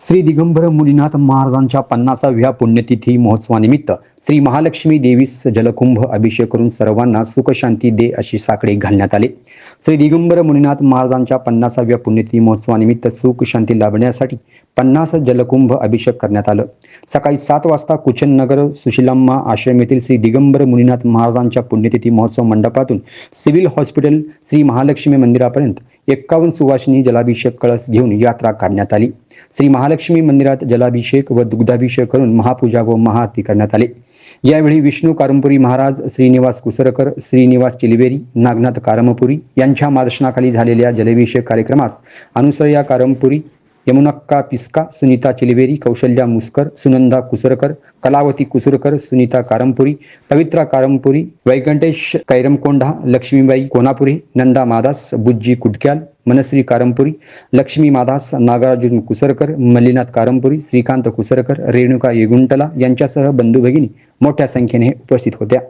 श्री दिगंबर मुनीनाथ महाराजांच्या 50व्या पुण्यतिथी महोत्सवानिमित्त श्री महालक्ष्मी देवीस जलकुंभ अभिषेक करून सर्वांना सुखशांती दे अशी साकडे घालण्यात आले। श्री दिगंबर मुनीनाथ महाराजांच्या 50व्या पुण्यतिथी महोत्सवानिमित्त सुख शांती लाभण्यासाठी 50 जलकुंभ अभिषेक करण्यात आलं। सकाळी 7 वाजता कुचननगर सुशीलाम्मा आश्रम येथील श्री दिगंबर मुनीनाथ महाराजांच्या पुण्यतिथी महोत्सव मंडपातून सिव्हिल हॉस्पिटल श्री महालक्ष्मी मंदिरापर्यंत 51 सुवासिनी जलाभिषेक कळस घेऊन यात्रा काढण्यात आली। श्री महालक्ष्मी मंदिरात जलाभिषेक व दुग्धाभिषेक करून महापूजा व महाआरती करण्यात आले। यावेळी विष्णू कारंपुरी महाराज, श्रीनिवास कुसरकर, श्रीनिवास चिलवेरी, नागनाथ कारमपुरी यांच्या मार्गदर्शनाखाली झालेल्या जलाभिषेक कार्यक्रमास अनुसया कारमपुरी, यमुनक्का पिस्का, सुनीता चिलवेरी, कौशल्या मुस्कर, सुनंदा कुसरकर, कलावती कुसरकर, सुनीता कारमपुरी, पवित्रा कारमपुरी, वैकंटेश कैरमकोंडा, लक्ष्मीबाई कोनापुरी, नंदा मादास, बुज्जी कुटक्याल, मनश्री कारमपुरी, लक्ष्मी मादास, नागार्जुन कुसरकर, मल्लीनाथ कारमपुरी, श्रीकांत कुसरकर, रेणुका येगुंटला यांच्यासह बंधू भगिनी मोठ्या संख्येने उपस्थित होत्या।